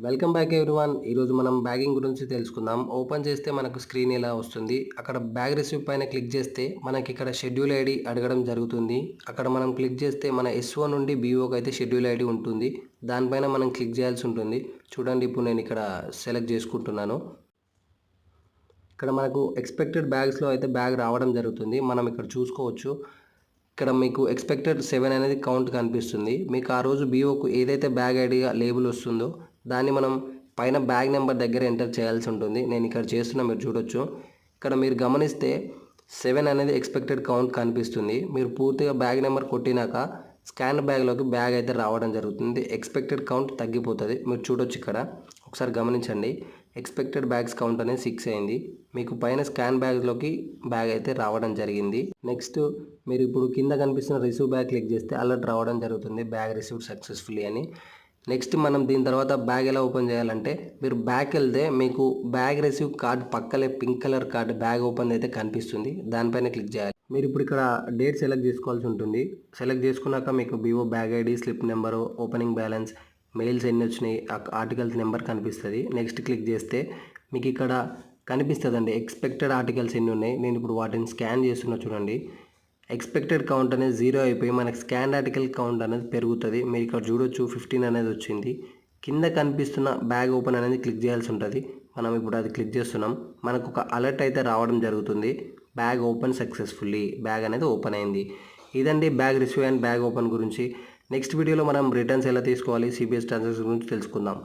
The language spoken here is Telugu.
Welcome back everyone. ఈరోజు మనం బ్యాగింగ్ గురించి తెలుసుకుందాం. ఓపెన్ చేస్తే మనకు స్క్రీన్ ఇలా వస్తుంది. అక్కడ బ్యాగ్ రిసీవ్ పైన క్లిక్ చేస్తే మనకి ఇక్కడ షెడ్యూల్ ఐడి అడగడం జరుగుతుంది. అక్కడ మనం క్లిక్ చేస్తే మన ఎస్ఓ నుండి బీఓకి అయితే షెడ్యూల్ ఐడి ఉంటుంది. దానిపైన మనం క్లిక్ చేయాల్సి ఉంటుంది. చూడండి, ఇప్పుడు నేను ఇక్కడ సెలెక్ట్ చేసుకుంటున్నాను. ఇక్కడ మనకు ఎక్స్పెక్టెడ్ బ్యాగ్స్లో అయితే బ్యాగ్ రావడం జరుగుతుంది. మనం ఇక్కడ చూసుకోవచ్చు. ఇక్కడ మీకు ఎక్స్పెక్టెడ్ 7 అనేది కౌంట్ కనిపిస్తుంది. మీకు ఆ రోజు బీఓకు ఏదైతే బ్యాగ్ ఐడిగా లేబుల్ వస్తుందో దాన్ని మనం పైన బ్యాగ్ నెంబర్ దగ్గర ఎంటర్ చేయాల్సి ఉంటుంది. నేను ఇక్కడ చేస్తున్నా, మీరు చూడొచ్చు. ఇక్కడ మీరు గమనిస్తే 7 అనేది ఎక్స్పెక్టెడ్ కౌంట్ కనిపిస్తుంది. మీరు పూర్తిగా బ్యాగ్ నెంబర్ కొట్టినాక స్కాన్ బ్యాగ్లోకి బ్యాగ్ అయితే రావడం జరుగుతుంది. ఎక్స్పెక్టెడ్ కౌంట్ తగ్గిపోతుంది. మీరు చూడొచ్చు, ఇక్కడ ఒకసారి గమనించండి. ఎక్స్పెక్టెడ్ బ్యాగ్స్ కౌంట్ అనేది 6 అయింది. మీకు పైన స్కాన్ బ్యాగ్లోకి బ్యాగ్ అయితే రావడం జరిగింది. నెక్స్ట్ మీరు ఇప్పుడు కింద కనిపిస్తున్న రిసీవ్ బ్యాగ్ క్లిక్ చేస్తే అలర్ట్ రావడం జరుగుతుంది, బ్యాగ్ రిసీవ్డ్ సక్సెస్ఫుల్లీ అని. నెక్స్ట్ మనం దీని తర్వాత బ్యాగ్ ఎలా ఓపెన్ చేయాలంటే, మీరు బ్యాగ్ వెళ్తే మీకు బ్యాగ్ రిసీవ్ కార్డ్ పక్కలే pink colour card bag open అయితే కనిపిస్తుంది. దానిపైన క్లిక్ చేయాలి. మీరు ఇప్పుడు ఇక్కడ డేట్ సెలెక్ట్ చేసుకోవాల్సి ఉంటుంది. సెలెక్ట్ చేసుకున్నాక మీకు BO bag ID, slip number, opening balance, mails ఎన్ని వచ్చినాయి, ఆర్టికల్స్ నెంబర్ కనిపిస్తుంది. నెక్స్ట్ క్లిక్ చేస్తే మీకు ఇక్కడ కనిపిస్తుందండి ఎక్స్పెక్టెడ్ ఆర్టికల్స్ ఎన్ని ఉన్నాయి. నేను ఇప్పుడు వాటిని స్కాన్ చేస్తున్నా, చూడండి. ఎక్స్పెక్టెడ్ కౌంట్ అనేది 0 అయిపోయి మనకి స్కాన్ ఆర్టికల్ కౌంట్ అనేది పెరుగుతుంది. మీరు ఇక్కడ చూడొచ్చు 15 అనేది వచ్చింది. కింద కనిపిస్తున్న బ్యాగ్ ఓపెన్ అనేది క్లిక్ చేయాల్సి ఉంటుంది. మనం ఇప్పుడు అది క్లిక్ చేస్తున్నాం. మనకు ఒక అలర్ట్ అయితే రావడం జరుగుతుంది, బ్యాగ్ ఓపెన్ సక్సెస్ఫుల్లీ, బ్యాగ్ అనేది ఓపెన్ అయింది. ఇదండి bag receive and bag open గురించి. నెక్స్ట్ వీడియోలో మనం రిటర్న్స్ ఎలా తీసుకోవాలి, సిబిఎస్ ట్రాన్సాక్షన్ గురించి తెలుసుకుందాం.